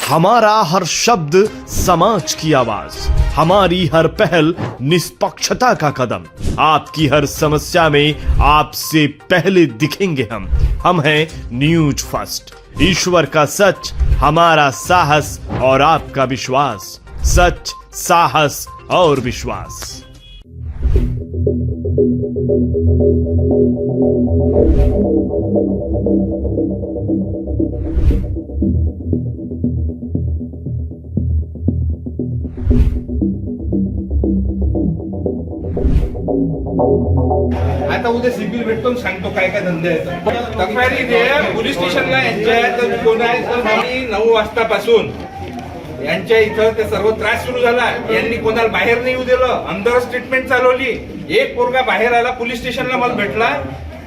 हमारा हर शब्द समाज की आवाज, हमारी हर पहल निष्पक्षता का कदम। आपकी हर समस्या में आपसे पहले दिखेंगे हम हैं न्यूज फर्स्ट। ईश्वर का सच, हमारा साहस और आपका विश्वास। सच, साहस और विश्वास। आता उद्या सिबिल भेटतो आणि सांगतो काय काय धंदे आहेत. तक्रारी दे पोलीस स्टेशनला यांच्या कोण आहे तर 9 वाजतापासून यांच्या इथं ते सर्व त्रास सुरू झाला. यांनी कोणाला बाहेर नाही येऊ दिलं, अंदरच ट्रीटमेंट चालवली. एक पोरगा बाहेर आला, पोलीस स्टेशनला मला भेटला.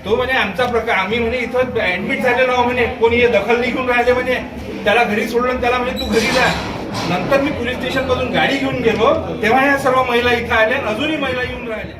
तो म्हणे आमचा प्रकार, आम्ही म्हणे इथं ऍडमिट झालेलो आहोत म्हणे, कोणी दखल नाही घेऊन राहिले म्हणे. त्याला घरी सोडलं, त्याला म्हणजे तू घरी जा. नंतर मी पोलीस स्टेशन मधून गाडी घेऊन गेलो, तेव्हा या सर्व महिला इथं आल्या, अजूनही महिला येऊन राहिल्या.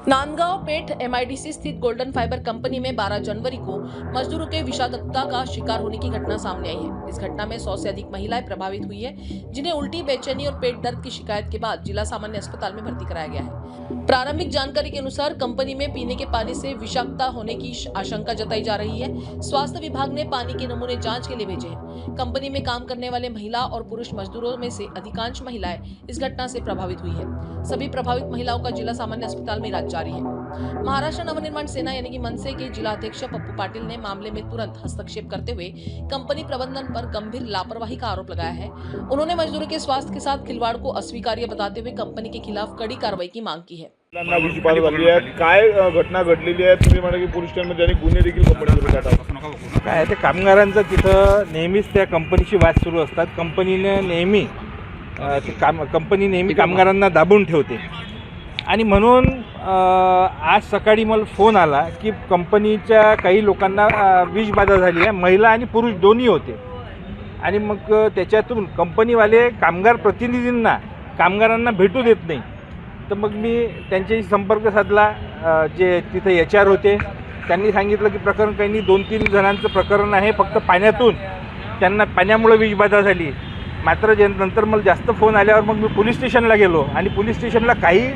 नांदगांव पेठ एमआईडीसी स्थित गोल्डन फाइबर कंपनी में 12 जनवरी को मजदूरों के विषाक्तता का शिकार होने की घटना सामने आई है। इस घटना में 100 से अधिक महिलाएं प्रभावित हुई है, जिन्हें उल्टी, बेचैनी और पेट दर्द की शिकायत के बाद जिला सामान्य अस्पताल में भर्ती कराया गया है। प्रारंभिक जानकारी के अनुसार कंपनी में पीने के पानी से विषाक्तता होने की आशंका जताई जा रही है। स्वास्थ्य विभाग ने पानी के नमूने जाँच के लिए भेजे हैं। कंपनी में काम करने वाले महिला और पुरुष मजदूरों में से अधिकांश महिलाएं इस घटना से प्रभावित हुई है। सभी प्रभावित महिलाओं का जिला सामान्य अस्पताल में इलाज जारी है। महाराष्ट्र नवनिर्माण सेना यानी कि मनसे के जिला अध्यक्ष पप्पू पाटिल ने मामले में तुरंत हस्तक्षेप करते हुए कंपनी प्रबंधन पर गंभीर लापरवाही का आरोप लगाया है। उन्होंने मजदूरों के स्वास्थ्य के साथ खिलवाड़ को अस्वीकार्य बताते हुए कंपनी के खिलाफ कड़ी कार्रवाई की मांग की है। काय घटना घडलेली आहे? तुम्ही म्हणाले की पोलीस स्टेशनमध्ये अनेक गुन्हे देखील कंपनीवर काय ते कामगारांचं तिथं नेहमीच त्या कंपनीची वाद सुरू असतात. कंपनीने नेहमी कंपनी नेहमी कामगारांना दाबून ठेवते आणि म्हणून आज सकाळी मला फोन आला की कंपनीच्या काही लोकांना विषबाधा झाली आहे. महिला आणि पुरुष दोन्ही होते आणि मग त्याच्यातून कंपनीवाले कामगार प्रतिनिधींना कामगारांना भेटू देत नाही. तर मग मी त्यांच्याशी संपर्क साधला. जे तिथे HR होते त्यांनी सांगितलं की प्रकरण काही नाही, 2-3 जणांचं प्रकरण आहे, फक्त पाण्यातून त्यांना पाण्यामुळे विषबाधा झाली. मात्र नंतर मला जास्त फोन आल्यावर मग मी पोलीस स्टेशनला गेलो आणि पोलीस स्टेशनला काही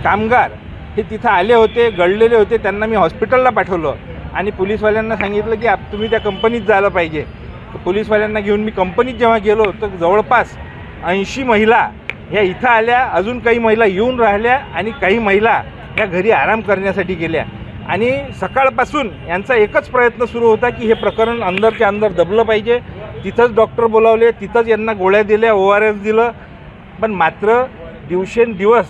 कामगार हे तिथं आले होते, गळलेले होते. त्यांना मी हॉस्पिटलला पाठवलं आणि पोलीसवाल्यांना सांगितलं की तुम्ही त्या कंपनीत जायला पाहिजे. पोलीसवाल्यांना घेऊन मी कंपनीत जेव्हा गेलो तर जवळपास 80 महिला ह्या इथं आल्या. अजून काही महिला येऊन राहिल्या आणि काही महिला ह्या घरी आराम करण्यासाठी गेल्या. आणि सकाळपासून यांचा एकच प्रयत्न सुरू होता की हे प्रकरण अंदरच्या अंदर दबलं पाहिजे. तिथंच डॉक्टर बोलावले, तिथंच यांना गोळ्या दिल्या, ORS दिलं. पण मात्र दिवसेंदिवस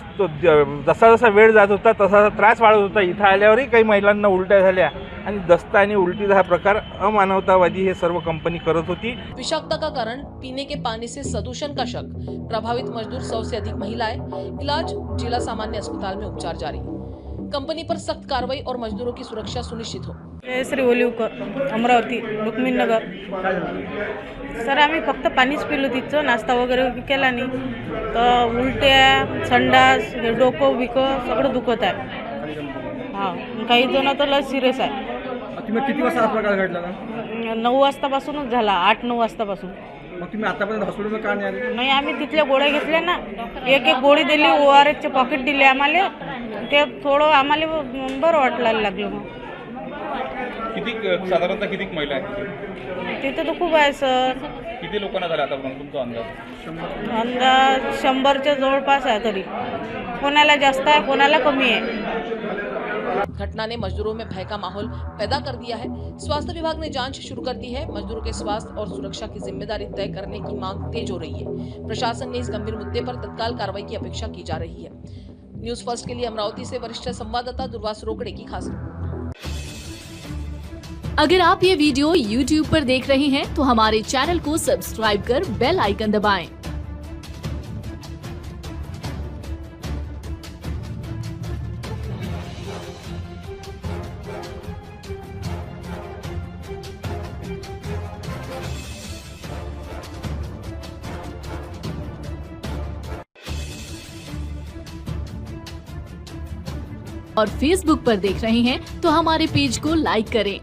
जसा जसा वेळ जात होता तसा त्रास वाढत होता. इथं आल्यावरही काही महिलांना उलट्या झाल्या आणि दस्त आणि उलटीचा हा प्रकार अमानवतावादी हे सर्व कंपनी करत होती. विषाक्तता का कारण पीने के पानी से सदूषण का शक, प्रभावित मजदूर 100 से अधिक महिलाएं, इलाज जिला सामान्य अस्पताल में उपचार जारी। कंपनी पर सख्त कार्रवाई और मजदूरों की सुरक्षा सुनिश्चित हो। श्री ओलिवकर, अमरावती, रुक्मिणी नगर. सर आम्ही फक्त पाणीच पिलो, तिथं नाश्ता वगैरे केला नाही. तर उलट्या, संडास, डोकं बिकं सगळं दुखत आहे. हां, काही जण तर लस सिरियस आहे. तुम्ही किती वाजता प्रकार घडला? 9 वाजतापासूनच झाला, 8-9 वाजतापासून. मग तुम्ही आतापर्यंत हॉस्पिटलला का नाही आले? नाही, आम्ही तिथल्या गोळ्या घेतल्या ना. एक गोळी दिली, ORSचे पॉकेट दिले आम्हाला. ते थोडं आम्हाला बरं वाटायला लागलं. मग किती साधारणतः किती महिला आहेत तिथे तर खूप आहे सर. किती लोकांना झाला आतापर्यंत तुमचा अंदाज? अंदाज 100च्या जवळपास आहे. तरी कोणाला जास्त आहे, कोणाला कमी आहे. घटना ने मजदूरों में भय का माहौल पैदा कर दिया है। स्वास्थ्य विभाग ने जांच शुरू कर दी है। मजदूरों के स्वास्थ्य और सुरक्षा की जिम्मेदारी तय करने की मांग तेज हो रही है। प्रशासन ने इस गंभीर मुद्दे पर तत्काल कार्रवाई की अपेक्षा की जा रही है। न्यूज फर्स्ट के लिए अमरावती से वरिष्ठ संवाददाता दुर्वास रोकड़े की खास रिपोर्ट। अगर आप ये वीडियो YouTube पर देख रहे हैं तो हमारे चैनल को सब्सक्राइब कर बेल आइकन दबाएं। और Facebook पर देख रहे हैं तो हमारे पेज को लाइक करें।